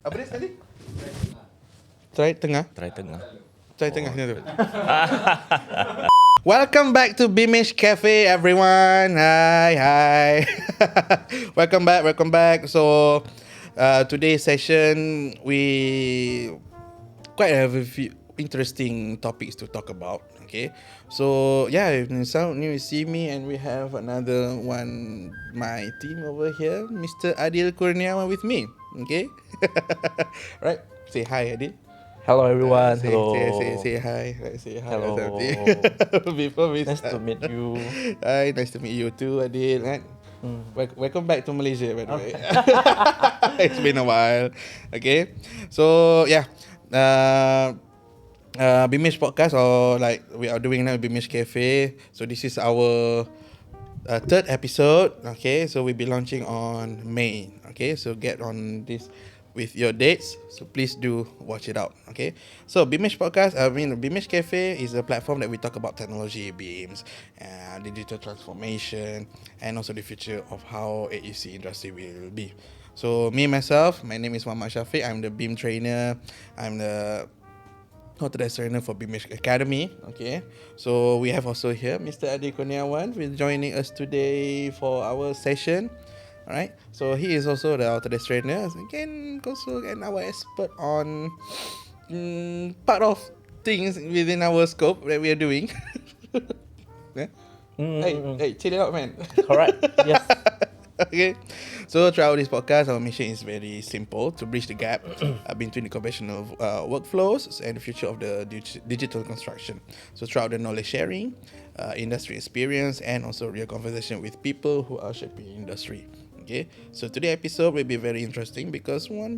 Apa dia tadi? Try tengah. Try tengah tu. Welcome back to BIMAGE Cafe, everyone. Hi. welcome back. So, today's session we quite have a few interesting topics to talk about. Okay, so yeah, if you see me, and we have another one, my team over here, Mr. Adil Kurniawan with me. Okay, right? Say hi, Adil. Hello everyone. Hello. Hello. Say hi. Say hi. Hello. Before we Nice start. to meet you. Hi, nice to meet you too, Adil. Right? Welcome back to Malaysia, by the way. It's been a while. Okay, so yeah, BIMAGE Podcast, or like we are doing now, BIMAGE Cafe. So this is our third episode. Okay, so we'll be launching on May. Okay, so get on this with your dates. So please do watch it out. Okay, so BIMAGE Podcast, BIMAGE Cafe is a platform that we talk about technology, BIMs, digital transformation, and also the future of how AEC industry will be. So myself, my name is Syafiq. I'm the BIM trainer. I'm the authorized trainer for BIMAGE Academy. Okay, so we have also here Mr. Adil Kurniawan will joining us today for our session. Alright, so he is also the authorized trainer, again also and our expert on part of things within our scope that we are doing. Yeah? Hey, chill it out, man. Correct. Yes. Okay, so throughout this podcast, our mission is very simple: to bridge the gap between the conventional workflows and the future of the digital construction. So throughout the knowledge sharing, industry experience, and also real conversation with people who are shaping industry. Okay, so today's episode will be very interesting because we'll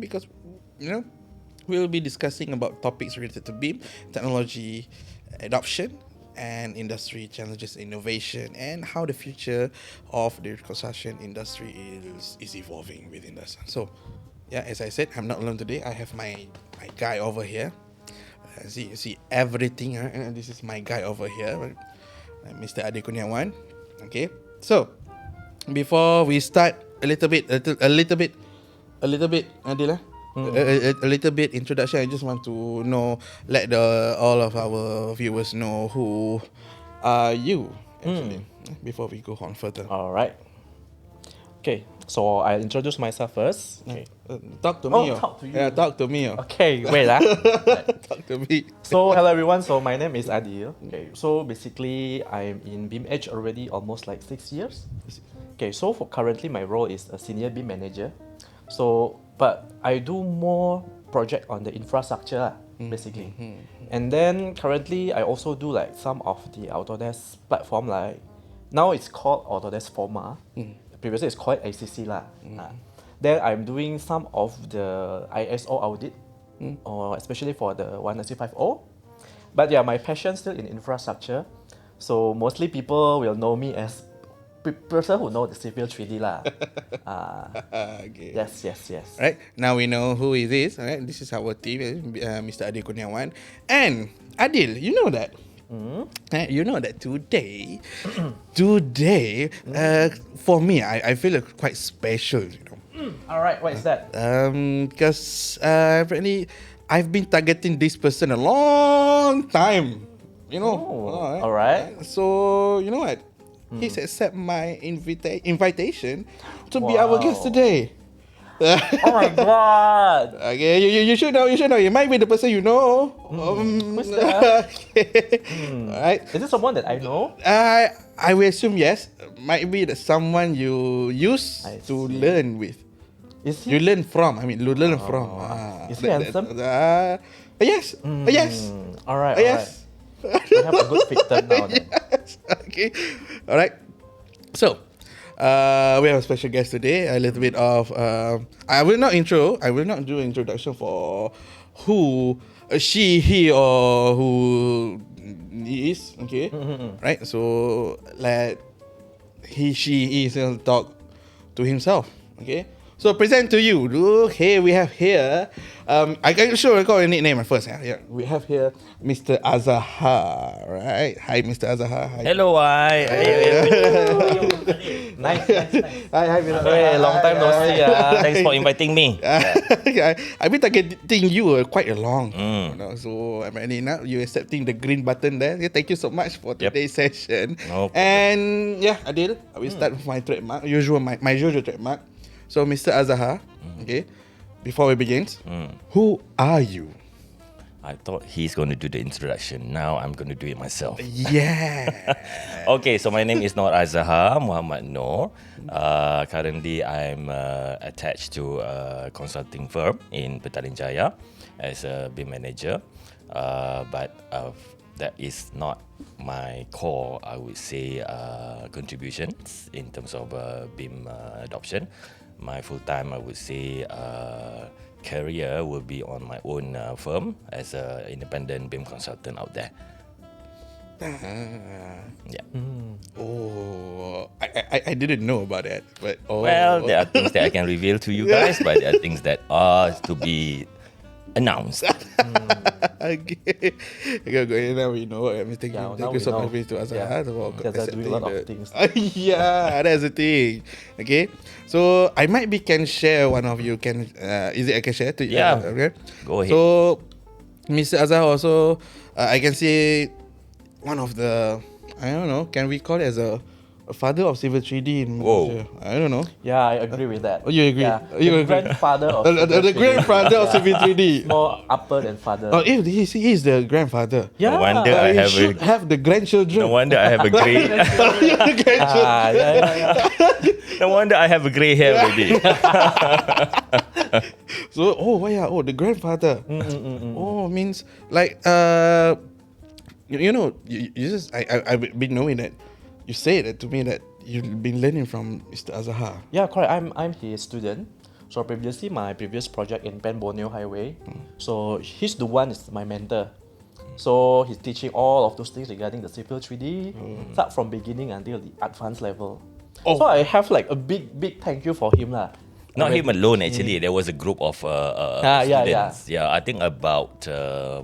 be discussing about topics related to BIM, technology adoption, and industry challenges, innovation, and how the future of the construction industry is evolving within us. So, yeah, as I said, I'm not alone today. I have my guy over here. See everything. This is my guy over here, Mr. Adil Kurniawan. Okay, so before we start, a little bit, Adil. A little bit introduction. I just want to let all of our viewers know who are you actually before we go on further. All right. Okay. So I'll introduce myself first. Okay. Talk to me. Talk to you. Yeah, talk to me. Okay. Wait. Talk to me. So hello everyone. So my name is Adil. Okay. So basically I'm in BIMAGE already almost like 6 years. Okay. So for currently my role is a senior BIM manager. So but I do more project on the infrastructure basically. And then currently I also do like some of the Autodesk platform, like now it's called Autodesk Forma. Previously it's called ACC lah. Then I'm doing some of the ISO audit, or especially for the 19350. But yeah, my passion still in infrastructure. So mostly people will know me as person who know the civil 3D lah. Okay. Yes. Right, now we know who it is. Right, this is our team, Mr. Adil Kurniawan. And Adil, you know that. You know that today, for me, I feel quite special. All right, what is that? Because apparently I've been targeting this person a long time. All right. So you know what? He's accept my invitation to be our guest today. Oh my god! Okay, you should know. It might be the person you know. Who's that? Okay. Alright. Is it someone that I know? I will assume yes. Might be that someone you use to learn with. Is he? You learn from. Learn from. Is he handsome? Yes. Yes. Alright. Yes. I have a good picture now. Yes. Okay. All right. So, we have a special guest today. A little bit of I will not do introduction for who he or who he is. Okay. Right. So let he talk to himself. Okay. So present to you. Okay, we have here. I can show record your nickname first. Yeah, we have here Mr. Azhar. Right. Hi, Mr. Azhar. Hi. Hello, I. Nice. Hi, Mr. Hey, long time no see. Thanks for inviting me. I've been targeting you quite long. So apparently now you're accepting the green button there. Yeah, thank you so much for today's session. No problem. And yeah, Adil, I will start with my trademark, my usual trademark. So Mr. Azhar, okay, before we begin, who are you? I thought he's going to do the introduction. Now I'm going to do it myself. Yeah. Okay, so my name is Noor Azhar Muhammad Noor. Currently, I'm attached to a consulting firm in Petaling Jaya as a BIM manager. But that is not my core, I would say, contributions in terms of BIM adoption. My full-time, I would say, career will be on my own firm as an independent BIM consultant out there. Yeah. Oh, I didn't know about that. But Well, there are things that I can reveal to you guys, but there are things that are to be announced. Okay. Now we know everything. Yeah, Thank now you we so know. much, Mr. Azhar. Yeah. for Because I do a lot of accepting things. Yeah, that's the thing. Okay, so I might be can share one of you can. Is it I can share to you? Yeah. Okay. Go ahead. So, Mr. Azhar also, I can see one of the, I don't know, can we call it as a father of Civil 3D in Whoa. Malaysia? I don't know. Yeah, I agree with that. Oh, you agree? Yeah, You the agree? grandfather of The grandfather of Civil 3D. more upper than father. Oh, if he is the grandfather. Yeah. No wonder I He have should have the grandchildren. no wonder I have a grey. The grandchildren. Yeah. No wonder I have a grey hair already. So, the grandfather. Oh, means like you know, you just I've been knowing that you say that to me that you've been learning from Mr. Azhar. Yeah, correct. I'm his student. So previously, my previous project in Pen Borneo Highway. So he's the one is my mentor. So he's teaching all of those things regarding the civil 3D, start from beginning until the advanced level. Oh. So I have like a big thank you for him lah. Not him alone, actually. There was a group of yeah. students. Yeah, I think about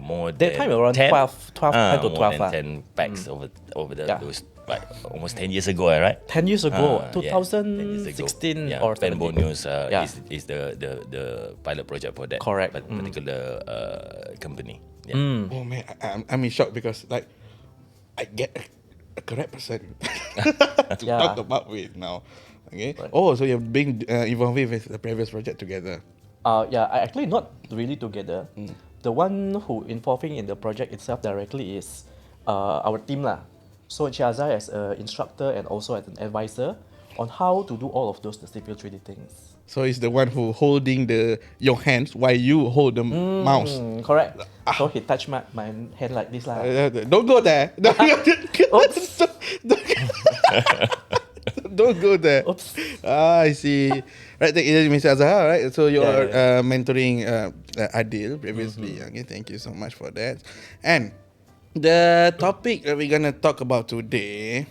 more than That time around 10, 12 to 12 more lah. than 10 packs over Yeah. those, like almost 10 years ago, right? 10 years ago, Yeah, 10 years ago. 2016 Yeah, or Pen 17. Borneo's Yeah. is the pilot project for that Correct. particular company. Yeah. Oh man, I'm in shock because like I get a correct person to Yeah. talk about with now. Okay. Right. Oh, so you've been involved with the previous project together. Yeah, I actually not really together. The one who involving in the project itself directly is our team lah. So Azhar as an instructor and also as an advisor on how to do all of those the civil 3D things. So it's the one who holding your hands while you hold the mouse. Correct. So he touched my hand like this lah. Don't go there. Oops. Don't go there. Oops. I see. Right, thank you, Mr. Azhar. Right, so you're Yeah. mentoring Adil previously. Okay, thank you so much for that. And the topic that we're gonna talk about today,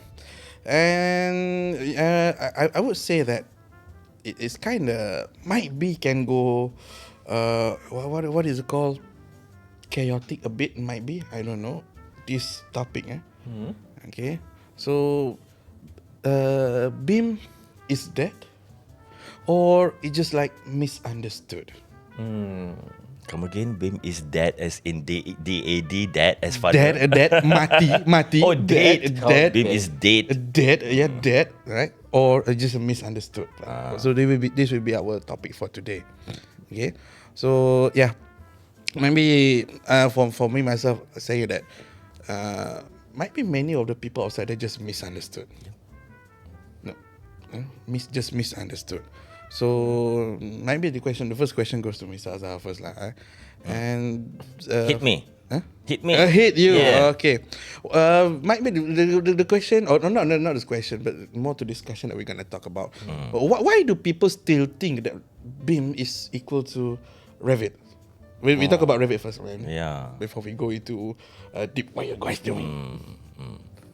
and I would say that it is kind of might be can go, what is it called? Chaotic a bit, might be. I don't know. This topic, okay. So, BIM is dead, or it just like misunderstood. Come again, BIM is dead as in DAD, dead as father. Dead, mati. Oh, dead. Dead. BIM is dead. Dead, yeah, dead, right? Or just misunderstood. So this will be our topic for today. Okay, so yeah, maybe for me myself, say that might be many of the people outside there just misunderstood. No, just misunderstood. So maybe the first question goes to Mr. Azhar first lah. And Hit me. Huh? Hit me. Hit you. Yeah. Okay. Might be the question, or not this question, but more to discussion that we're gonna talk about. Why do people still think that BIM is equal to Revit? We talk about Revit first, man. Yeah. Before we go into deep, what you guys doing?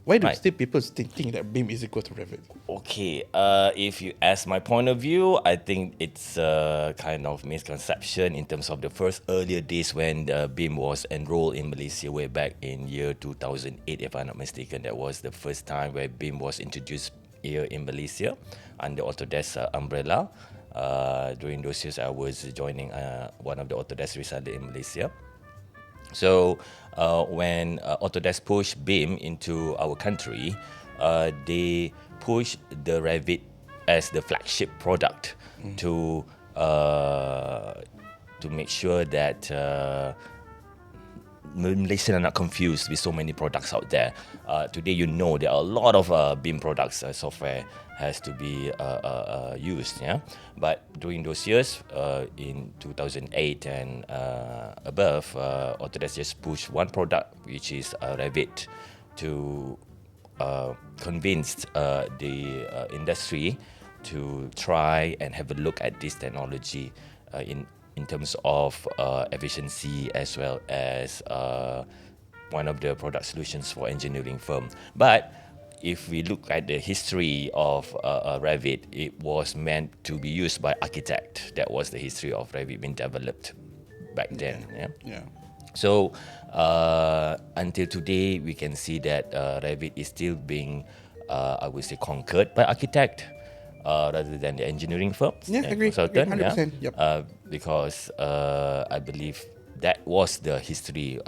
Why do Right. still people still think that BIM is equal to Revit? Okay, if you ask my point of view, I think it's a kind of misconception in terms of the first earlier days when BIM was enrolled in Malaysia way back in year 2008, if I'm not mistaken. That was the first time where BIM was introduced here in Malaysia under Autodesk umbrella. During those years, I was joining one of the Autodesk reseller in Malaysia. So when Autodesk pushed BIM into our country, they pushed the Revit as the flagship product to make sure that Malaysians are not confused with so many products out there. Today, you know, there are a lot of BIM products, software has to be used. Yeah, but during those years, in 2008 and above, Autodesk just pushed one product, which is Revit, to convince the industry to try and have a look at this technology in terms of efficiency as well as one of the product solutions for engineering firm. But if we look at the history of Revit, it was meant to be used by architect. That was the history of Revit being developed back then. Yeah. So until today, we can see that Revit is still being, I would say, conquered by architect rather than the engineering firms Yeah, and agree. consultant. 100%. Yep. Because I believe that was the history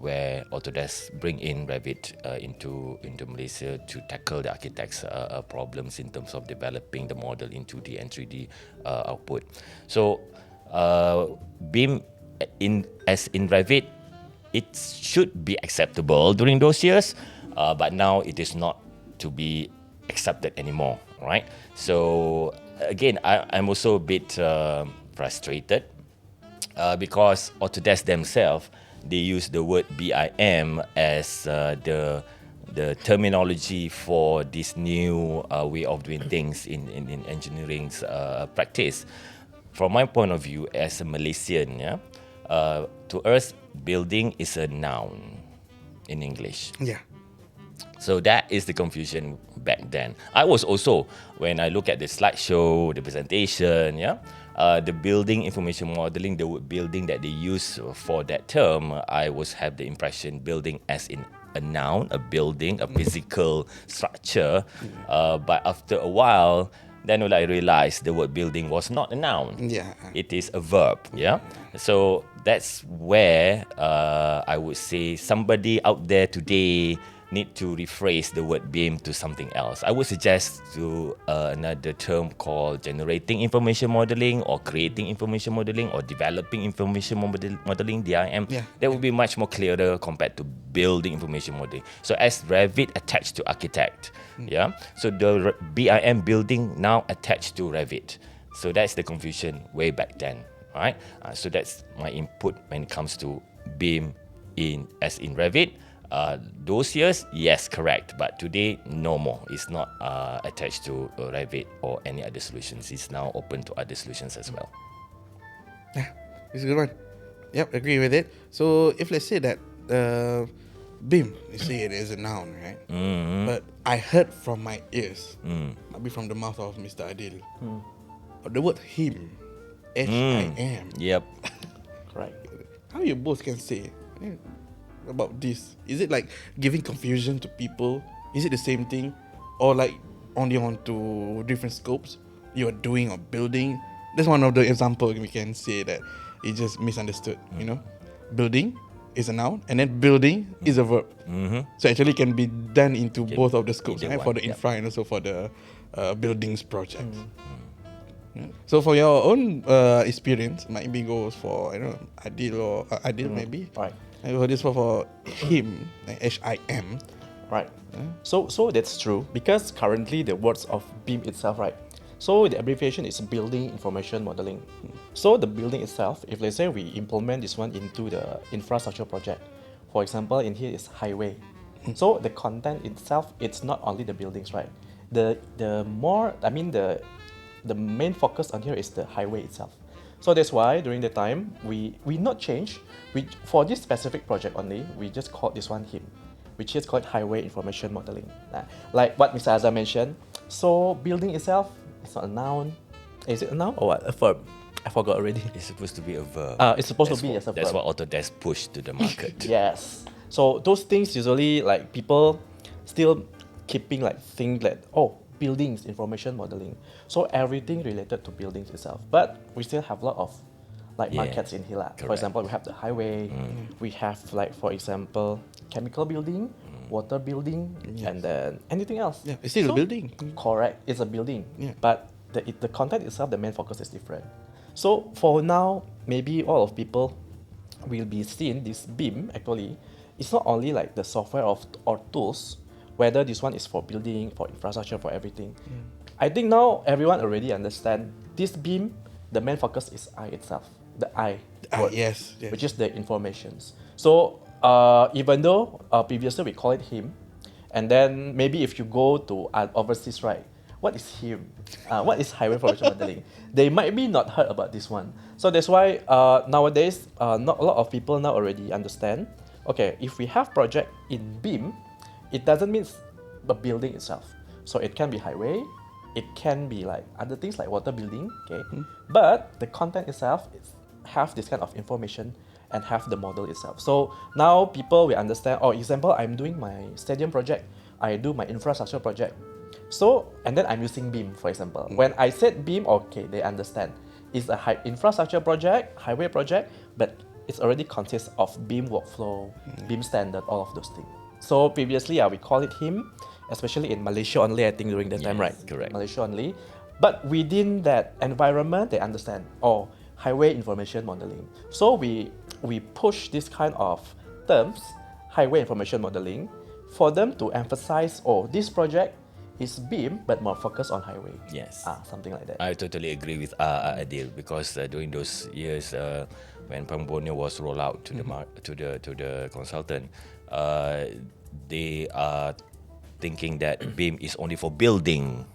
where Autodesk bring in Revit into Malaysia to tackle the architects' problems in terms of developing the model in 2D and 3D output. So BIM in Revit, it should be acceptable during those years, but now it is not to be accepted anymore, right? So again, I'm also a bit frustrated because Autodesk themselves, they use the word BIM as the terminology for this new way of doing things in engineering's practice. From my point of view as a Malaysian, to us, building is a noun in English. Yeah. So that is the confusion back then. I was also, when I look at the slideshow, the presentation, the building information modeling, the word building that they use for that term, I was have the impression building as in a noun, a building, a physical structure. But after a while, then I realized the word building was not a noun. Yeah. It is a verb. Yeah. So that's where I would say somebody out there today need to rephrase the word BIM to something else. I would suggest to another term called generating information modeling or creating information modeling or developing information modeling, DIM. Yeah. That would be much more clearer compared to building information modeling. So as Revit attached to architect, so the BIM building now attached to Revit. So that's the confusion way back then, right? So that's my input when it comes to BIM in Revit. Those years, yes, correct. But today, no more. It's not attached to Revit or any other solutions. It's now open to other solutions as well. Yeah, it's a good one. Yep, agree with it. So if let's say that BIM, you say it is a noun, right? Mm-hmm. But I heard from my ears, maybe from the mouth of Mr. Adil, the word him, HIM. Yep. Right. How you both can say about this? Is it like giving confusion to people? Is it the same thing, or like only onto different scopes you're doing or building? That's one of the examples we can say that it just misunderstood. You know, building is a noun, and then building is a verb. So actually, can be done into both of the scopes, right? For the infra and also for the buildings project. So for your own experience, maybe goes for Adil or Adil maybe. Right. I heard this for him, like HIM. Right. So that's true because currently the words of BIM itself, right? So the abbreviation is Building Information Modeling. So the building itself, if let's say we implement this one into the infrastructure project, for example, in here is highway. So the content itself, it's not only the buildings, right? The main focus on here is the highway itself. So that's why during the time we not change. For this specific project only, we just called this one him. which is called highway information modeling. Like what Mr. Azhar mentioned, so building itself is not a noun. Is it a noun or what? A verb? I forgot already. It's supposed to be a verb. It's supposed to be as a That's verb. what Autodesk pushed to the market. Yes. So those things usually like people still keeping like think that buildings information modeling. So everything related to buildings itself. But we still have a lot of like Yeah, markets in here. For correct. example, we have the highway. We have like for example chemical building, water building, and then anything else. Yeah, it's still a building. Correct. It's a building. Yeah. But the content itself, the main focus is different. So for now, maybe all of people will be seeing this BIM actually. It's not only like the software or tools, whether this one is for building, for infrastructure, for everything. I think now everyone already understand this BIM, the main focus is I itself. The I. word, Yes. Which is the informations. So even though previously we call it him, and then maybe if you go to overseas, right? What is him? What is highway information modeling? They might be not heard about this one. So that's why nowadays, not a lot of people now already understand. Okay, if we have project in BIM, it doesn't mean the building itself. So it can be highway, it can be like other things like water building. Okay, but the content itself is have this kind of information and have the model itself. So now people will understand. Example, I'm doing my stadium project. I do my infrastructure project. So, and then I'm using BIM, for example. When I said BIM, okay, they understand. It's a infrastructure project, highway project, but it's already consists of BIM workflow, BIM standard, all of those things. So previously, we call it HIM, especially in Malaysia only, I think during that time, right? Correct. Malaysia only. But within that environment, they understand, highway information modeling. So we push this kind of terms, highway information modeling, for them to emphasize, this project is BIM, but more focused on highway. Yes. Something like that. I totally agree with Adil, because during those years when Pemborneo was rolled out to the consultant, they are thinking that BIM is only for building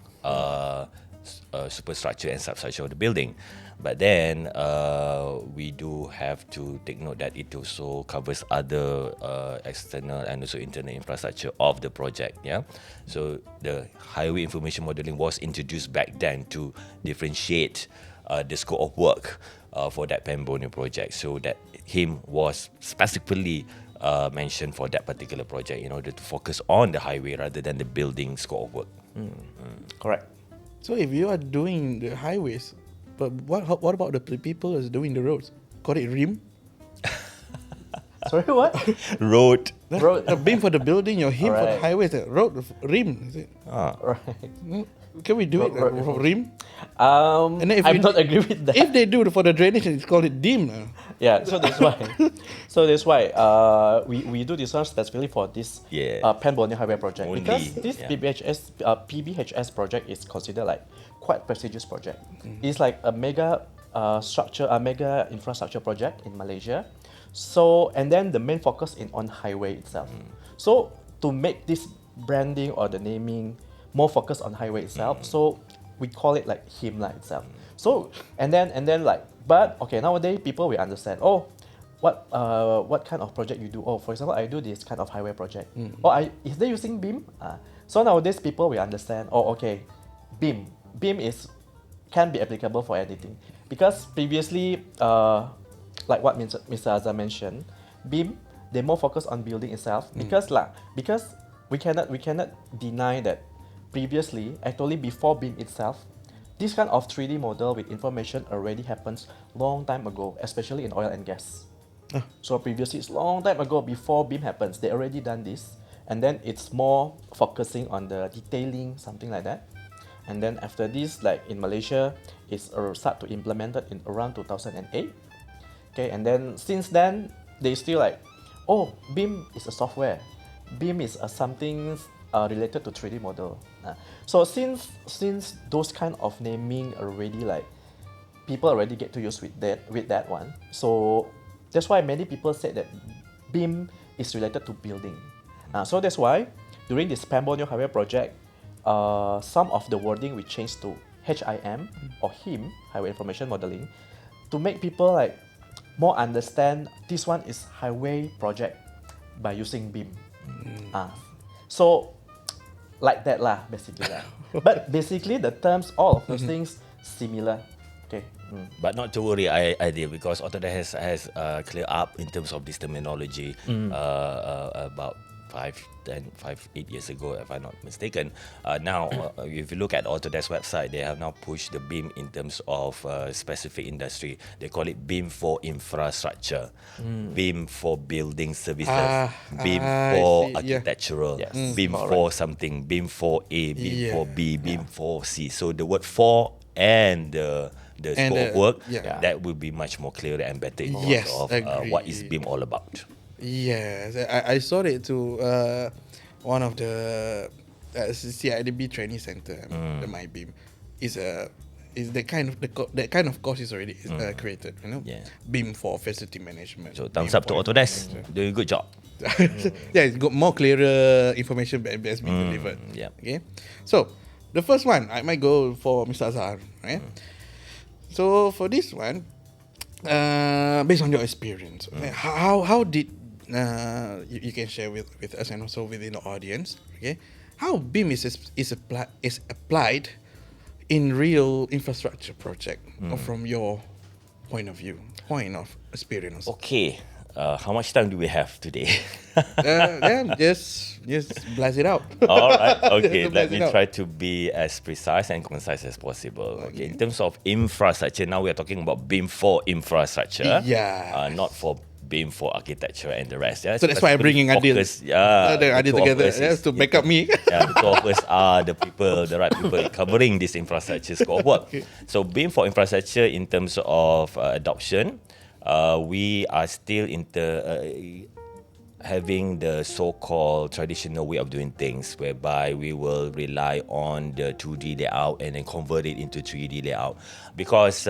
superstructure and substructure of the building. But then we do have to take note that it also covers other external and also internal infrastructure of the project. Yeah, so the highway information modeling was introduced back then to differentiate the scope of work for that Pemborneo project. So that him was specifically mentioned for that particular project in order to focus on the highway rather than the building scope of work. Correct. So if you are doing the highways, but what about the people who's doing the roads? Call it rim? Sorry, what? Road. Road. BIM for the building, your him for the Alright. highways, road, rim. Is it? Right. Can we do it? Rim? And then if I'm you- not agree with that. If they do for the drainage, it's called it dim. Yeah, so that's why. We do this one specifically for this Yeah. Pemborneo Highway project, Only, because this yeah. PBHS project is considered like quite prestigious project. It's like a mega mega infrastructure project in Malaysia. So and then the main focus on highway itself. So to make this branding or the naming more focused on highway itself, so we call it like HIMLA itself. So and then like, but okay, nowadays people will understand. What kind of project you do? For example, I do this kind of highway project. Is they using BIM? So nowadays people will understand. Okay, BIM can be applicable for anything, because previously, like what Mr. Azhar mentioned, BIM they more focus on building itself, because we cannot deny that previously, actually before BIM itself, this kind of 3D model with information already happens long time ago, especially in oil and gas. So previously, it's long time ago before BIM happens, they already done this, and then it's more focusing on the detailing, something like that. And then after this, like in Malaysia, it's start to implement it in around 2008. Okay, and then since then, they still like, BIM is a software. BIM is something related to 3D model. So since those kind of naming already like, people already get to use with that one. So that's why many people said that BIM is related to building. So that's why during this Pemborneo Highway project, some of the wording we changed to HIM or HIM, Highway Information Modeling, to make people like more understand this one is highway project by using BIM. So like that lah, basically lah. But basically the terms, all of those things similar. Okay. But not to worry, Adil, because Autodesk has clear up in terms of this terminology about 8 years ago, if I'm not mistaken. Now, if you look at Autodesk website, they have now pushed the BIM in terms of specific industry. They call it BIM for infrastructure, BIM for building services, BIM for architectural, BIM for something, BIM for A, BIM for B, BIM for C. So the word for and the scope of work, that will be much more clear and better in terms of what is BIM all about. Yes, I saw it to one of the CIDB training center. The My BIM is that kind of course is already created. BIM for facility management. So thumbs up to Autodesk, doing a good job. It's got more clearer information that's been delivered. Okay, so the first one I might go for Mr. Azhar. Right. So for this one, based on your experience, how did you can share with us and also within the audience, okay, how BIM is applied in real infrastructure project from your point of experience. Okay, how much time do we have today? Just blast it out. All right. Okay. Let me try to be as precise and concise as possible. Okay. In terms of infrastructure, now we are talking about BIM for infrastructure. Not for BIM for architecture and the rest. So that's why I'm bringing Adil. Adil together to back up me. The two of us are the right people covering this infrastructure scope of work. So BIM for infrastructure in terms of adoption, we are still having the so-called traditional way of doing things, whereby we will rely on the 2D layout and then convert it into 3D layout. Because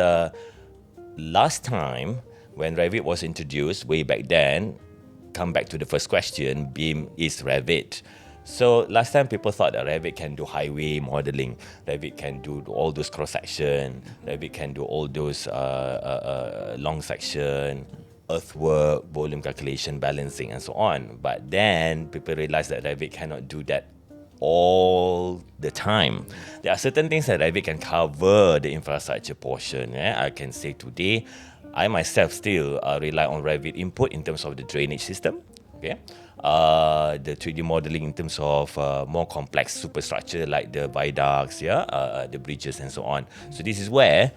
last time, when Revit was introduced way back then, come back to the first question, BIM is Revit. So last time people thought that Revit can do highway modeling, Revit can do all those cross-section, Revit can do all those long section, earthwork, volume calculation, balancing and so on. But then people realized that Revit cannot do that all the time. There are certain things that Revit can cover the infrastructure portion. I can say today, I myself still rely on Revit input in terms of the drainage system. Okay, the 3D modeling in terms of more complex superstructure like the viaducts, the bridges and so on. So this is where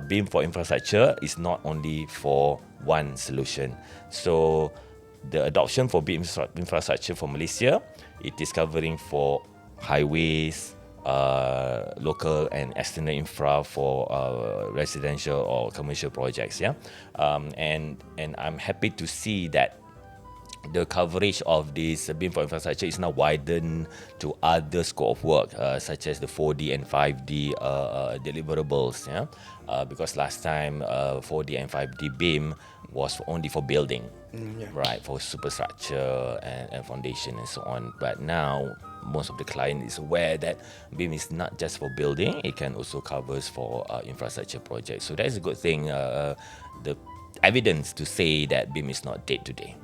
BIM for infrastructure is not only for one solution. So the adoption for BIM infrastructure for Malaysia, it is covering for highways, local and external infra for residential or commercial projects. And I'm happy to see that the coverage of this BIM for infrastructure is now widened to other scope of work, such as the 4D and 5D deliverables. Because last time 4D and 5D BIM was only for building, right, for superstructure and foundation and so on. But now most of the client is aware that BIM is not just for building; it can also covers for infrastructure projects. So that is a good thing. The evidence to say that BIM is not dead today.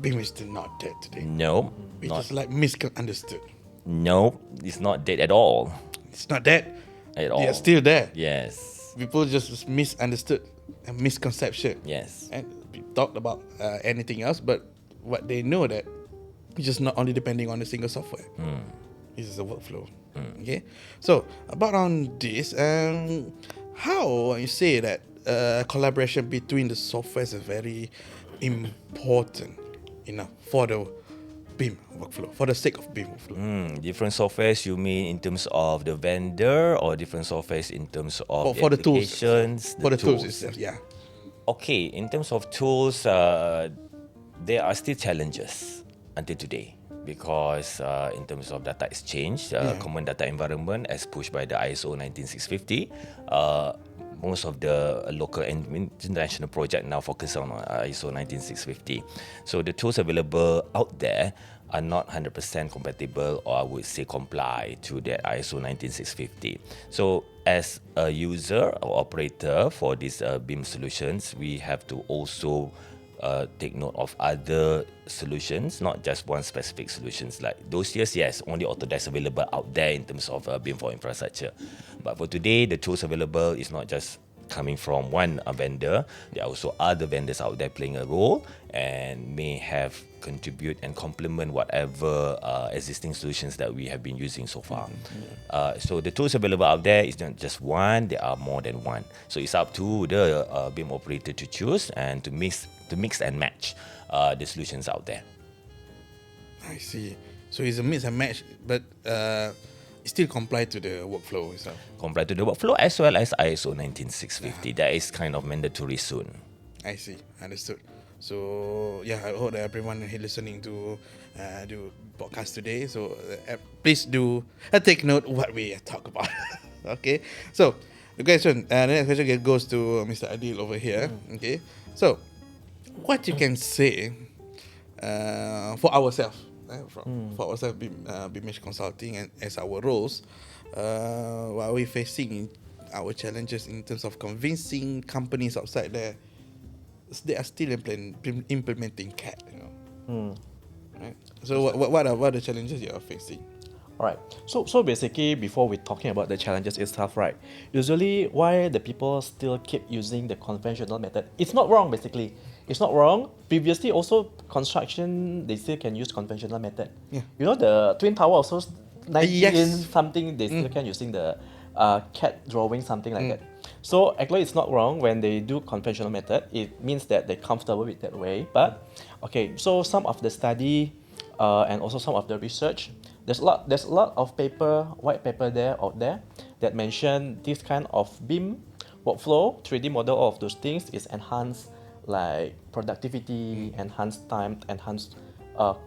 BIM is still not dead today. No, it's just like misunderstood. No, it's not dead at all. It's not dead at all. It's still there. Yes. People just misunderstood and misconception. Yes. And we talked about anything else, but what they know that it's just not only depending on a single software. This is a workflow. Okay. So about on this, how you say that collaboration between the softwares is very important enough for the BIM workflow, for the sake of BIM workflow. Different softwares, you mean in terms of the vendor or different softwares in terms of for the applications? For the tools itself, Okay, in terms of tools, there are still challenges until today. Because in terms of data exchange, common data environment as pushed by the ISO 19650, most of the local and international project now focus on ISO 19650. So the tools available out there are not 100% compatible, or I would say comply to that ISO 19650. So as a user or operator for these BIM solutions, we have to also take note of other solutions, not just one specific solutions. Like those years, yes, only Autodesk available out there in terms of BIM for infrastructure. But for today, the tools available is not just coming from one vendor. There are also other vendors out there playing a role and may have contribute and complement whatever existing solutions that we have been using so far. So the tools available out there is not just one, there are more than one. So it's up to the BIM operator to choose and to mix and match the solutions out there. I see. So it's a mix and match, but it still comply to the workflow itself. Comply to the workflow as well as ISO 19650. That is kind of mandatory soon. I see. Understood. So yeah, I hope that everyone here listening to do podcast today. So please do take note what we talk about. Okay. So the next question goes to Mr. Adil over here. Okay. So what you can say for ourselves, for ourselves, BIMAGE Consulting, and as our roles, what are we facing our challenges in terms of convincing companies outside there they are still implementing CAD, right? So what are the challenges you are facing? Alright, so basically before we're talking about the challenges itself, right, usually why the people still keep using the conventional method, it's not wrong basically. It's not wrong. Previously also construction, they still can use conventional method. Yeah. You know the Twin Tower also 19 Yes. something, they still can using the CAD drawing, something like that. So actually it's not wrong when they do conventional method. It means that they're comfortable with that way. But okay, so some of the study and also some of the research, there's a lot of white paper out there that mention this kind of BIM workflow, 3D model, all of those things is enhanced like productivity, enhanced time, enhanced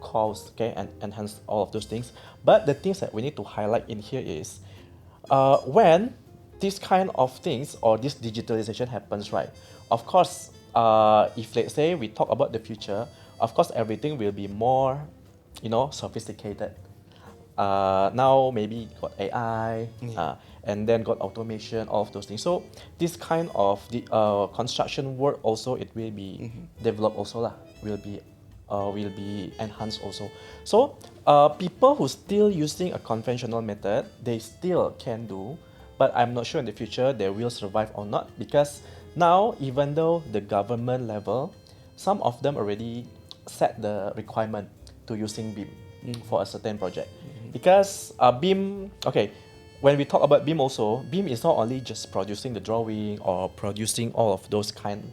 cost, okay, and enhance all of those things. But the things that we need to highlight in here is when this kind of things or this digitalization happens, right? Of course, if let's say we talk about the future, of course everything will be more, sophisticated. Now maybe got AI, and then got automation, all of those things. So this kind of the construction work also it will be developed also lah. Will be enhanced also. So people who still using a conventional method, they still can do, but I'm not sure in the future they will survive or not, because now even though the government level, some of them already set the requirement to using BIM for a certain project. Because BIM, okay, when we talk about BIM also, BIM is not only just producing the drawing or producing all of those kind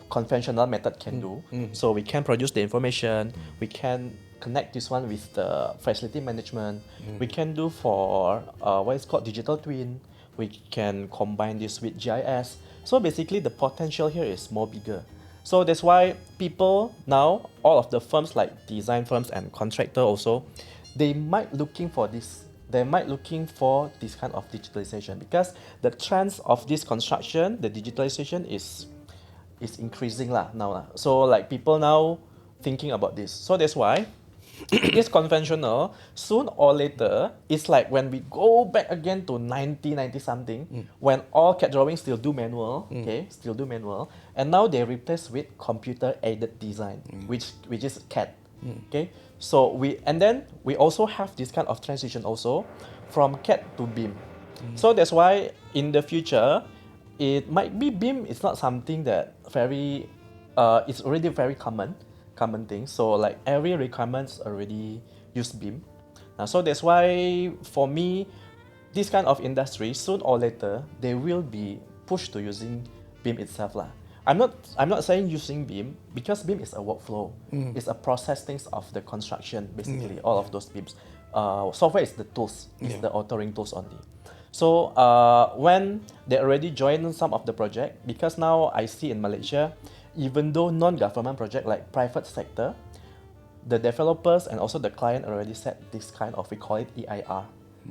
conventional method can do. So we can produce the information, we can connect this one with the facility management, we can do for what is called digital twin, we can combine this with GIS. So basically the potential here is more bigger. So that's why people now, all of the firms like design firms and contractor also, they might looking for this. They might looking for this kind of digitalization, because the trends of this construction, the digitalization is increasing lah now. So like people now thinking about this. So that's why this conventional, soon or later, it's like when we go back again to 90 something, when all CAD drawings still do manual, and now they replace with computer aided design, which is CAD. Okay, so we also have this kind of transition also from CAD to BIM. So that's why in the future, it might be BIM. It's not something that very, it's already very common thing. So like every requirements already use BIM. So that's why for me, this kind of industry soon or later they will be pushed to using BIM itself lah. I'm not saying using BIM, because BIM is a workflow. It's a process things of the construction basically. All of those BIMs. Software is the tools. It's the authoring tools only. So when they already join some of the project, because now I see in Malaysia, even though non-government project like private sector, the developers and also the client already set this kind of, we call it EIR,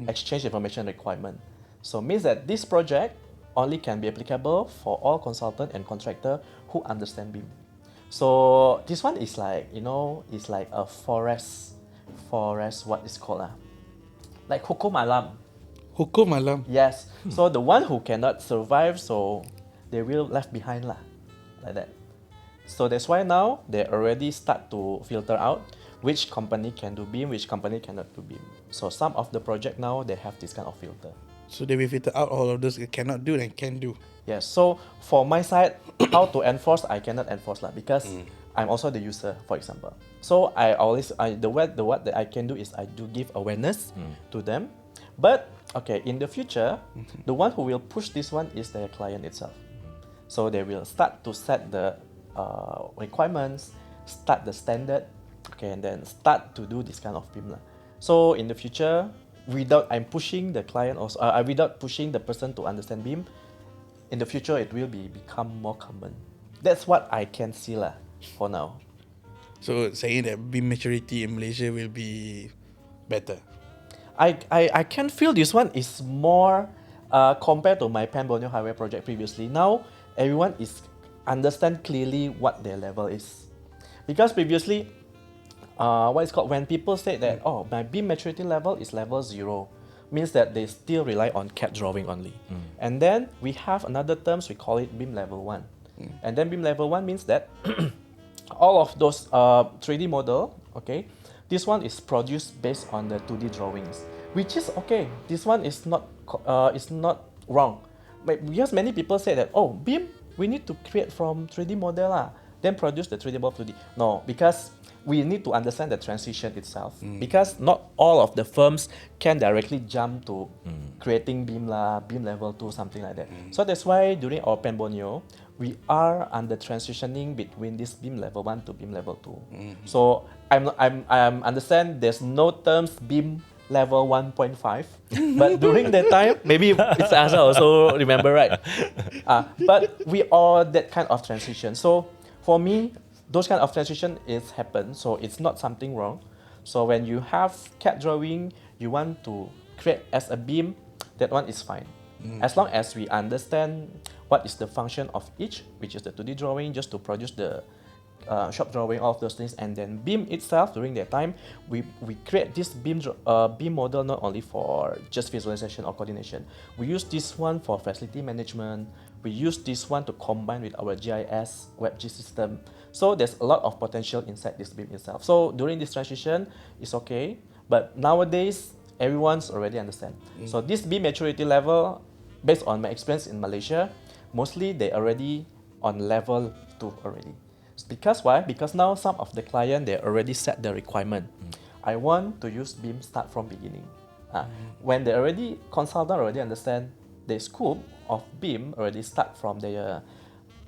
Exchange Information Requirement. So means that this project only can be applicable for all consultant and contractor who understand BIM. So this one is like, it's like a forest, what is called like hukum alam. Hukum alam. Yes. So the one who cannot survive, so they will left behind lah, like that. So that's why now they already start to filter out which company can do BIM, which company cannot do BIM. So some of the project now they have this kind of filter. So they will filter out all of those it cannot do and can do. Yes. So for my side, how to enforce, I cannot enforce lah because I'm also the user, for example. So what that I can do is I do give awareness to them. But okay, in the future, the one who will push this one is their client itself. So they will start to set the requirements, start the standard, okay, and then start to do this kind of BIM lah. So in the future, without I'm pushing the client also, without pushing the person to understand BIM, in the future it will become more common. That's what I can see lah for now. So saying that BIM maturity in Malaysia will be better. I can feel this one is more compared to my Pan Borneo Highway project previously. Now everyone is understand clearly what their level is, because previously, when people say that my BIM maturity level is level 0, means that they still rely on CAD drawing only. And then we have another terms, we call it BIM level 1. And then BIM level 1 means that all of those 3D model, okay, this one is produced based on the 2D drawings, which is okay. This one is not wrong. But because many people say that, BIM, we need to create from 3D model then produce the 3D model 2D. No, because we need to understand the transition itself. Because not all of the firms can directly jump to creating BIM BIM level 2, something like that. So that's why during our Pan Borneo, we are under transitioning between this BIM level 1 to BIM level 2. So I'm understand there's no terms BIM level 1.5, but during that time, maybe it's Azhar also remember, right? But we are that kind of transition. So for me, those kind of transition is happen, so it's not something wrong. So when you have CAD drawing, you want to create as a BIM, that one is fine. As long as we understand what is the function of each, which is the 2D drawing, just to produce the shop drawing, all of those things, and then BIM itself during that time, we create this BIM model not only for just visualization or coordination. We use this one for facility management. We use this one to combine with our GIS WebG system. So there's a lot of potential inside this BIM itself. So during this transition, it's okay. But nowadays, everyone's already understand. So this BIM maturity level, based on my experience in Malaysia, mostly they already on level 2 already. Because why? Because now some of the client, they already set the requirement. I want to use BIM start from beginning. When they already, consultant already understand the scope of BIM already start from their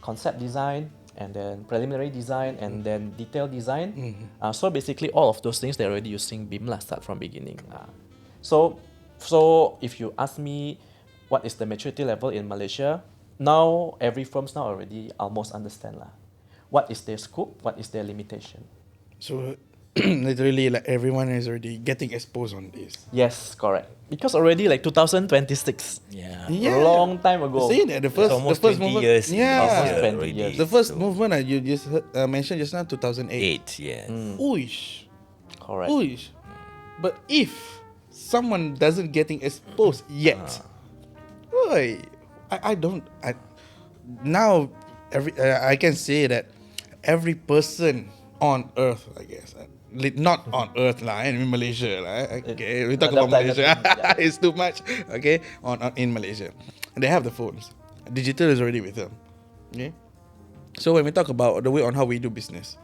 concept design, and then preliminary design, and then detailed design. So basically all of those things, they're already using BIM start from beginning. So if you ask me what is the maturity level in Malaysia, now every firms now already almost understand what is their scope, what is their limitation. So literally like everyone is already getting exposed on this. Yes, correct. Because already like 2026. Yeah. Yeah. Long time ago. See that the It's first almost the first 20 movement, years. yeah, Almost 20 already. years. the first So, movement you just mentioned just now 2008. 8, yes. Uish, Correct. uish. But if someone doesn't getting exposed yet, oi, I don't. Now I can say that every person on Earth, I guess, not on Earth in Malaysia okay, we talk about Another Malaysia. planet, It's too much. Okay, in Malaysia, and they have the phones. Digital is already with them. Okay, so when we talk about the way on how we do business,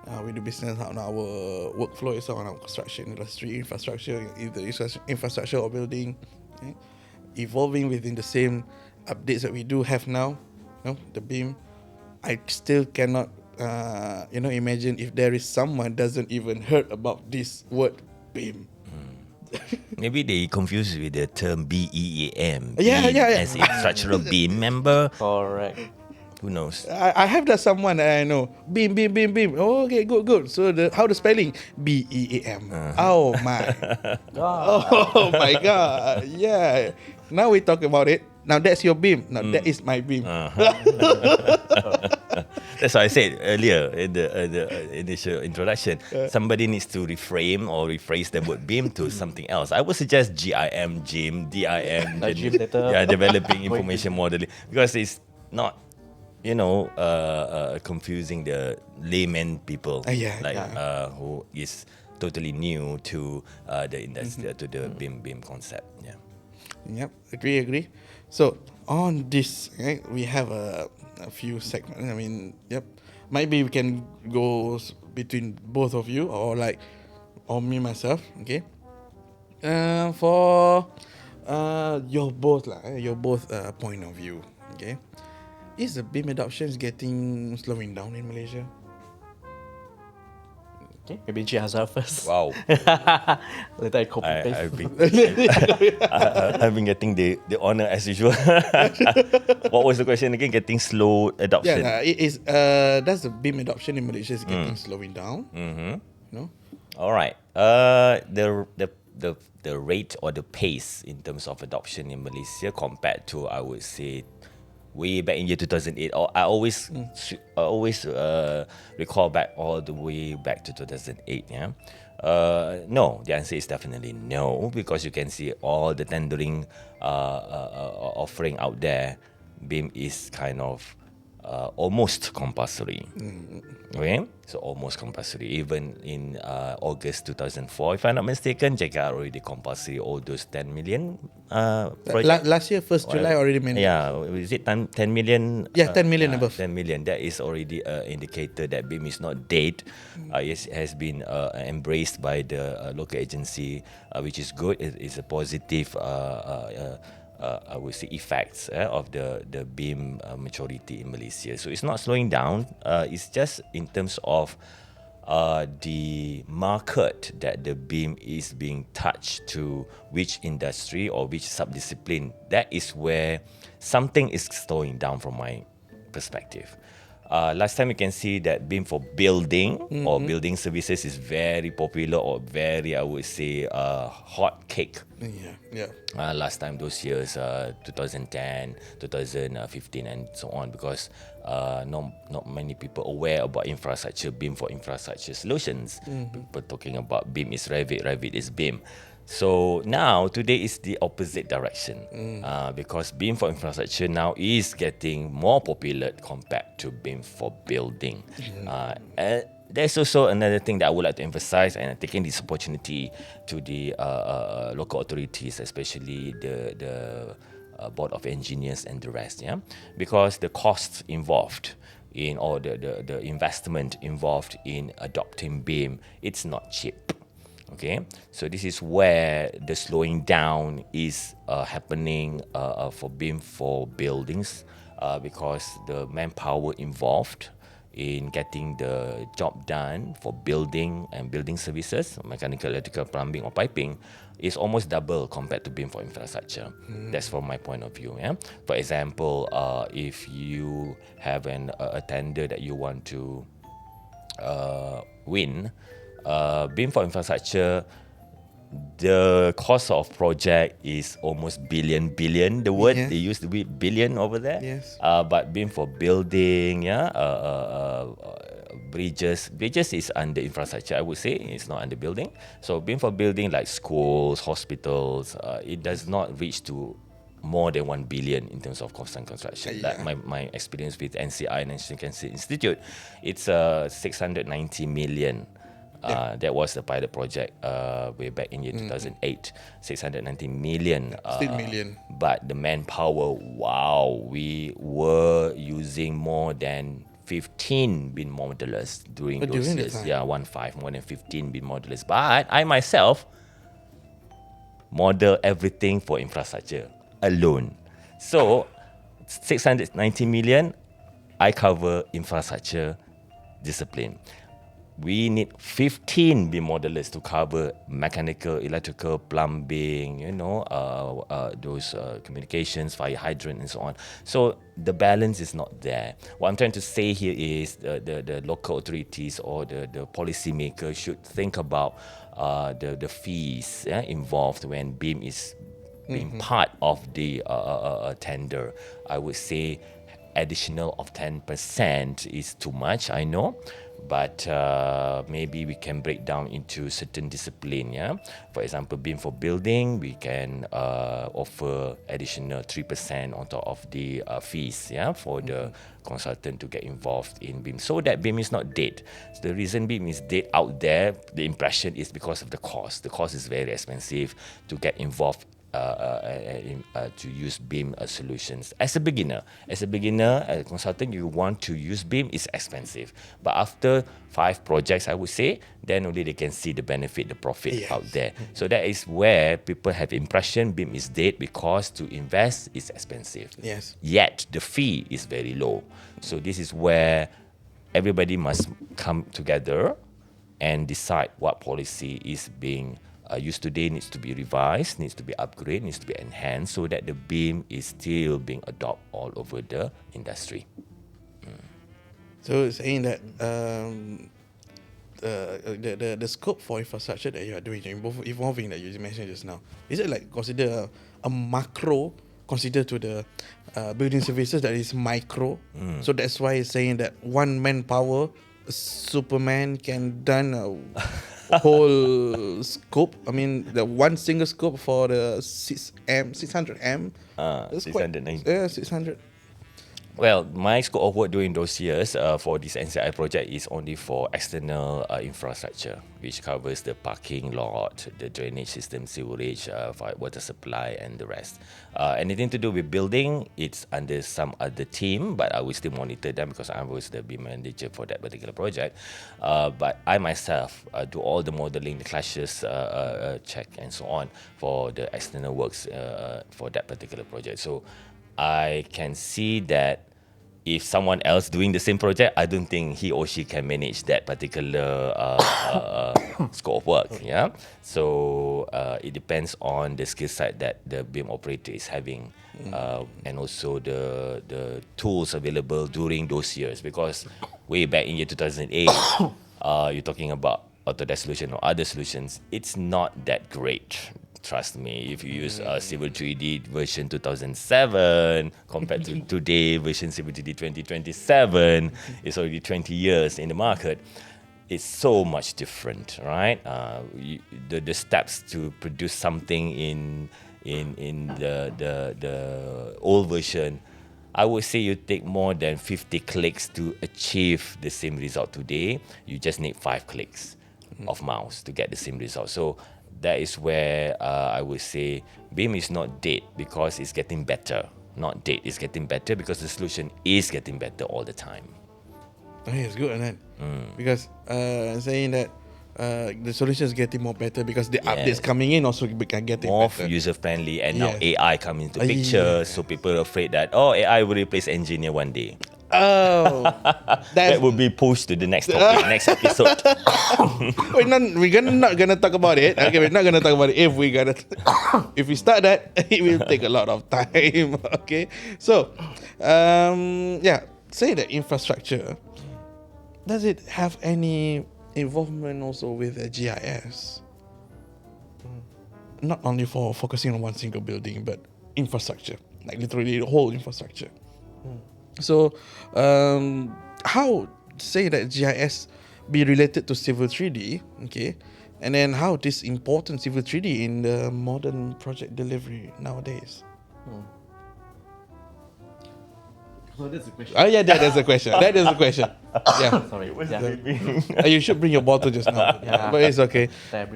on our workflow is on our construction industry, infrastructure, either infrastructure or building, okay, evolving within the same updates that we do have now. The BIM, I still cannot imagine if there is someone doesn't even heard about this word BIM. Maybe they confuse with the term BEAM. Yeah. As in structural BIM member. Correct. Who knows? I have that someone that I know. BIM. Oh, okay, good. So how the spelling? BEAM. Oh my. Oh my God. Yeah. Now we talk about it. Now that's your BIM. Now that is my BIM. That's what I said earlier in the initial introduction. Somebody needs to reframe or rephrase the word BIM to something else. I would suggest GIM, DIM, GIM data. developing information modeling, because it's not confusing the layman people, who is totally new to the industry, to the BIM concept. Yeah. Yep, agree. So on this, right, we have a few segments. I mean, yep, maybe we can go between both of you or me myself. Okay. For your both point of view. Okay, is the BIM adoption getting slowing down in Malaysia? Okay, maybe Azhar first. Wow. Later I copy paste. I've been getting the honor as usual. What was the question again? Getting slow adoption. Yeah, it is. Does the BIM adoption in Malaysia is getting slowing down? No. All right. The rate or the pace in terms of adoption in Malaysia compared to, I would say, way back in year 2008. Or I always recall back all the way back to 2008. Yeah. No, the answer is definitely no, because you can see all the tendering offering out there. BIM is kind of almost compulsory. Okay, so almost compulsory. Even in August 2004, if I'm not mistaken, JKR already compulsory all those 10 million projects. Last year, 1st July already mandated. Yeah, is it 10 million? Yeah, 10 million above. 10 million. That is already an indicator that BIM is not dead. It has been embraced by the local agency, which is good. It is a positive I would say effects of the BIM maturity in Malaysia. So it's not slowing down. It's just in terms of the market that the BIM is being touched to, which industry or which sub-discipline. That is where something is slowing down from my perspective. Last time you can see that BIM for building or building services is very popular or very, I would say, hot cake. Yeah. Last time, those years, 2010, 2015 and so on, because not many people aware about infrastructure, BIM for infrastructure solutions. People talking about BIM is Revit, Revit is BIM. So now, today is the opposite direction, because BIM for infrastructure now is getting more popular compared to BIM for building. And there's also another thing that I would like to emphasize, and taking this opportunity to the local authorities, especially the Board of Engineers and the rest, because the costs involved in, or the investment involved in adopting BIM, it's not cheap. Okay, so this is where the slowing down is happening for BIM for buildings, because the manpower involved in getting the job done for building and building services, mechanical, electrical, plumbing or piping, is almost double compared to BIM for infrastructure. That's from my point of view. Yeah. For example, if you have a tender that you want to win, BIM for infrastructure, the cost of project is almost billion. The word they used to be billion over there. Yes. But BIM for building, bridges is under infrastructure. I would say it's not under building. So BIM for building, like schools, hospitals, it does not reach to more than 1 billion in terms of cost and construction. Like my experience with NCI, National Cancer Institute, it's 690 million. That was the pilot project way back in year 2008. 690 million. Still million. But the manpower, wow, we were using more than 15 BIM modelers during those years. More than 15 BIM modelers. But I myself model everything for infrastructure alone. So 690 million, I cover infrastructure discipline. We need 15 BIM modelers to cover mechanical, electrical, plumbing, those communications, fire hydrant and so on. So the balance is not there. What I'm trying to say here is the local authorities or the policy maker should think about the fees involved when BIM is being part of the tender. I would say additional of 10% is too much, I know. but maybe we can break down into certain discipline. Yeah, for example, BIM for building, we can offer additional 3% on top of the fees. Yeah, for the consultant to get involved in BIM, so that BIM is not dead. So the reason BIM is dead out there, the impression is because of the cost. The cost is very expensive to get involved to use BIM solutions. As a beginner, as a consultant, you want to use BIM, it's expensive. But after 5 projects, I would say, then only they can see the benefit, the profit out there. So that is where people have impression BIM is dead, because to invest is expensive. Yes. Yet the fee is very low. So this is where everybody must come together and decide what policy is being used today, needs to be revised, needs to be upgraded, needs to be enhanced, so that the BIM is still being adopted all over the industry. So saying that the scope for infrastructure that you are doing, evolving that you mentioned just now, is it like consider a macro, consider to the building services that is micro? So that's why it's saying that one manpower, Superman can done a whole scope. I mean, the one single scope for the 600M. That's 690. 600. Well, my scope of work during those years for this NCI project is only for external infrastructure, which covers the parking lot, the drainage system, sewerage, water supply, and the rest. Anything to do with building, it's under some other team, but I will still monitor them because I was the BIM manager for that particular project. But I myself do all the modeling, the clashes check, and so on for the external works for that particular project. So I can see that if someone else doing the same project, I don't think he or she can manage that particular scope of work. Yeah, so it depends on the skill set that the BIM operator is having, and also the tools available during those years. Because way back in year 2008, you're talking about Autodesk solution or other solutions. It's not that great. Trust me, if you use Civil 3D version 2007 compared to today version Civil 3D 2027, it's already 20 years in the market. It's so much different, right? The steps to produce something in the old version, I would say you take more than 50 clicks to achieve the same result today. You just need 5 clicks of mouse to get the same result. So that is where I would say BIM is not dead because it's getting better. Not dead, it's getting better because the solution is getting better all the time. Okay, it's good, and because saying that the solution is getting more better because the updates coming in also can get more better. user friendly, and now AI come into picture, so people are afraid that AI will replace engineer one day. Oh, that will be pushed to the next topic, next episode. we're not gonna talk about it. Okay, we're not gonna talk about it if we start that, it will take a lot of time. Okay, so say the infrastructure, does it have any involvement also with the GIS? Not only for focusing on one single building, but infrastructure, like literally the whole infrastructure. So, how say that GIS be related to Civil 3D, okay? And then how this important Civil 3D in the modern project delivery nowadays? So that's the question. Oh yeah, that is a question. That is a question. Yeah. Sorry. You should bring your bottle just now. Yeah. But it's okay.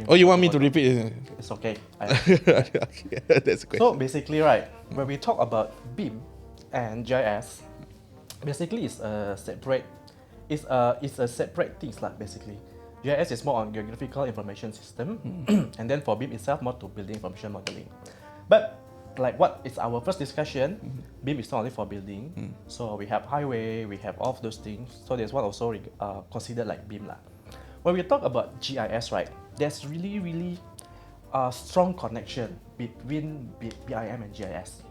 Oh, you want me to repeat it? It's okay. Okay, that's a question. So basically, right, when we talk about BIM and GIS, basically it's a separate things lah. Basically, GIS is more on geographical information system, and then for BIM itself more to building information modeling. But like what is our first discussion, BIM is not only for building. So we have highway, we have all of those things. So there's one also considered like BIM lah. When we talk about GIS, right, there's really a strong connection between BIM and GIS.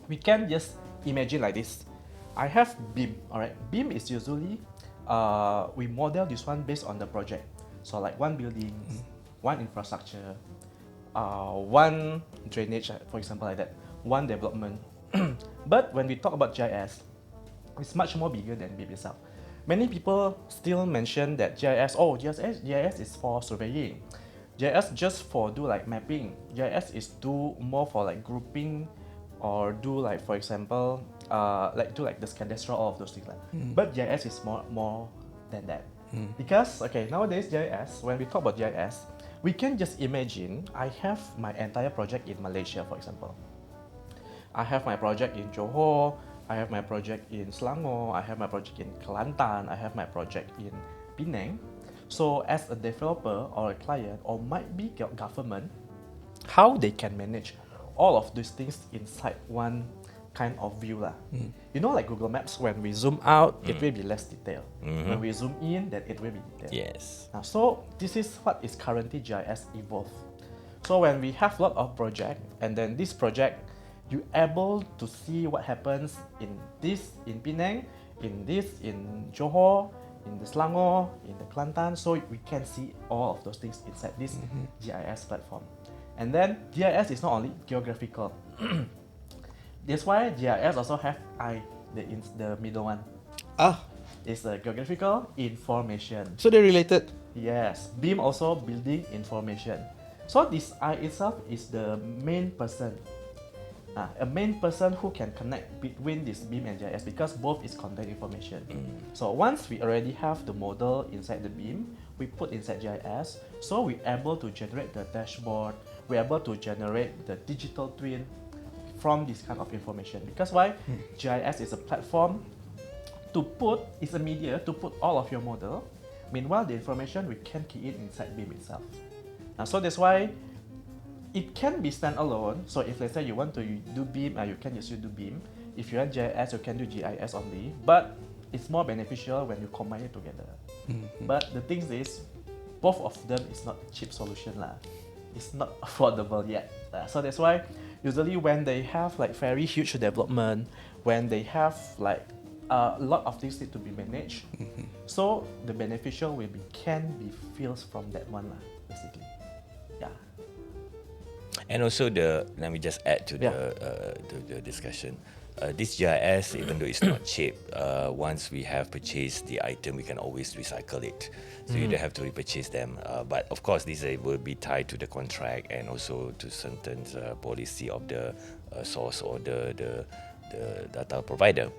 We can just imagine like this. I have BIM, alright. BIM is usually, we model this one based on the project. So like one building, one infrastructure, one drainage, for example, like that, one development. But when we talk about GIS, it's much more bigger than BIM itself. many people still mention that GIS is for surveying. GIS just for do like mapping. GIS is do more for like grouping, or do like, for example, like do like the cadastral, all of those things. But GIS is more than that. Because okay, nowadays GIS, when we talk about GIS, we can just imagine I have my entire project in Malaysia, for example. I have my project in Johor, I have my project in Selangor, I have my project in Kelantan, I have my project in Penang. So as a developer or a client, or might be government, how they can manage all of these things inside one kind of view lah. You know, like Google Maps, when we zoom out, it will be less detailed. When we zoom in, then it will be detailed. Yes. So this is what is currently GIS evolved. So when we have a lot of project, and then this project, you able to see what happens in this in Penang, in this in Johor, in the Selangor, in the Kelantan. So we can see all of those things inside this GIS platform. And then GIS is not only geographical. That's why GIS also have the middle one. It's a geographical information. So they're related. Yes, BIM also building information. So this I itself is the main person. A main person who can connect between this BIM and GIS, because both is content information. So once we already have the model inside the BIM, we put inside GIS, so we're able to generate the dashboard, we're able to generate the digital twin from this kind of information. Because why? GIS is a platform it's a media to put all of your model. Meanwhile, the information we can key in inside BIM itself. So that's why it can be standalone. So if let's say you want to do BIM, you can just do BIM. If you want GIS, you can do GIS only. But it's more beneficial when you combine it together. But the thing is, both of them is not cheap solution lah. It's not affordable yet. So that's why usually when they have like very huge development, when they have like a lot of things need to be managed, so the beneficial can be feels from that one lah, basically. Yeah. And also let me just add to the discussion. This GIS, even though it's not cheap, once we have purchased the item, we can always recycle it. So you don't have to repurchase them. But of course, this will be tied to the contract and also to certain policy of the source or the data provider.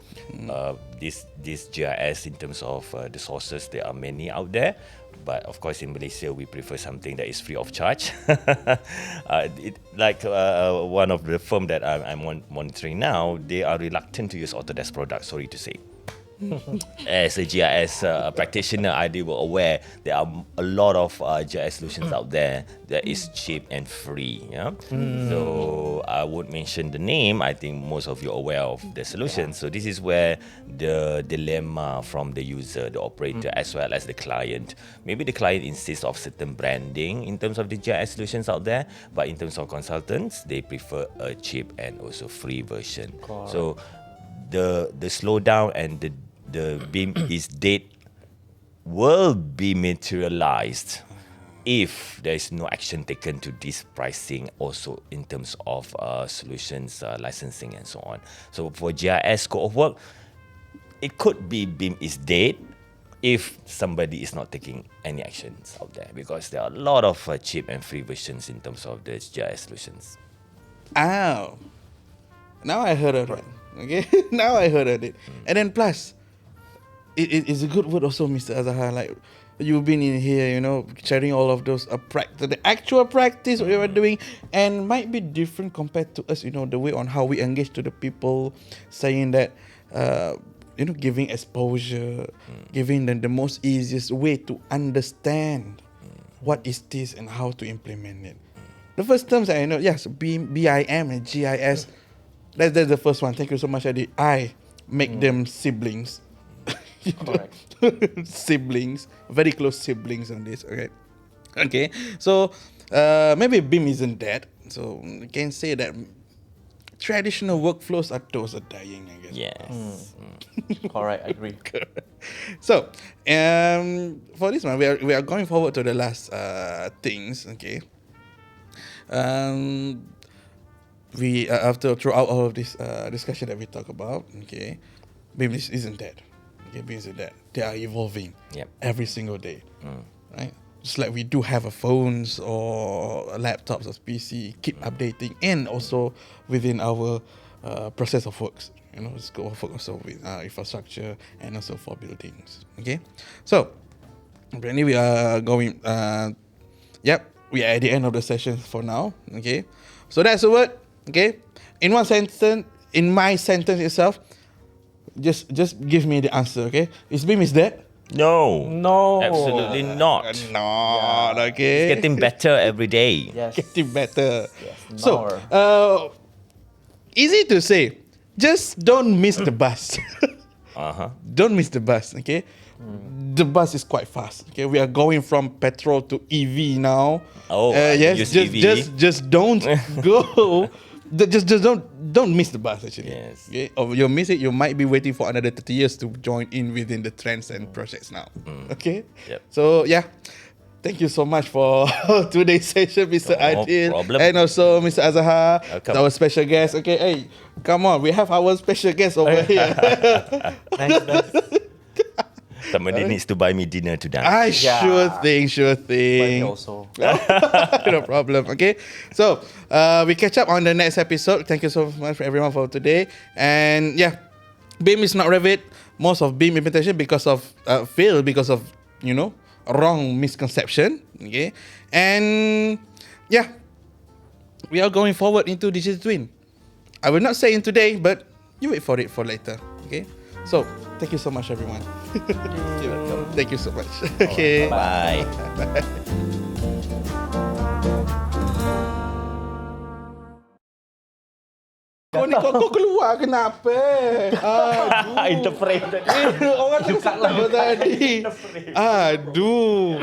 This GIS, in terms of the sources, there are many out there. But of course, in Malaysia, we prefer something that is free of charge. One of the firm that I'm monitoring now, they are reluctant to use Autodesk products, sorry to say. As a GIS practitioner, I were aware there are a lot of GIS solutions out there that is cheap and free. Yeah? So I won't mention the name. I think most of you are aware of the solution. So this is where the dilemma from the user, the operator, as well as the client. Maybe the client insists of certain branding in terms of the GIS solutions out there, but in terms of consultants, they prefer a cheap and also free version. So the slowdown and the BIM is dead will be materialized if there is no action taken to this pricing, also in terms of solutions, licensing and so on. So for GIS scope of work, it could be BIM is dead if somebody is not taking any actions out there, because there are a lot of cheap and free versions in terms of the GIS solutions. Now I heard of it. Okay, now I heard of it. And then plus, it's a good word also, Mr. Azhar. Like, you've been in here, sharing all of those the actual practice what you are doing, and might be different compared to us. The way on how we engage to the people, saying that, giving exposure, giving them the most easiest way to understand what is this and how to implement it. The first terms I know, yes, BIM and GIS. That's the first one. Thank you so much, Adil. I make them siblings. Correct. Siblings, very close siblings on this. Okay. So maybe BIM isn't dead. So you can say that traditional workflows are dying, I guess. Yes. Correct. I agree. So for this one, we are going forward to the last things. Okay. Throughout all of this discussion that we talk about, okay, BIM isn't dead. Okay, because of that, they are evolving Yep. every single day, right? Just like we do have a phones or laptops or PC, keep updating, and also within our process of works, scope of work also with infrastructure and also for buildings. Okay, so apparently we are going. We are at the end of the session for now. Okay, so that's the word. Okay, in one sentence, in my sentence itself, just give me the answer. Okay, is BIM is dead? No. No. Absolutely not. Not okay. It's getting better every day. Yes. Getting better. Yes, So, Noor. easy to say. Just don't miss the bus. Don't miss the bus. Okay. The bus is quite fast. Okay, we are going from petrol to EV now. Oh, yes. use Just, EV. just don't go. Just don't miss the bus. Actually, Yes. Okay, or you'll miss it. You might be waiting for another 30 years to join in within the trends and projects now. Okay. Yep. So yeah. Thank you so much for today's session, Mr. No Adil, problem. and also Mr. Azhar, Welcome. our special guest. Okay, hey, come on, we have our special guest over here. Nice. Somebody needs to buy me dinner tonight. Sure But thing. me also. No problem. Okay, so we catch up on the next episode. Thank you so much for everyone for today. And yeah, BIM is not Revit. Most of BIM implementation because of fail because of wrong misconception. Okay, and yeah, we are going forward into digital twin. I will not say in today, but you wait for it for later. Okay, so thank you so much, everyone. You're welcome. Thank you so much. Okay. Bye. Kau keluar kenapa? Aduh. Interpret. Orang tu kat tadi. Aduh.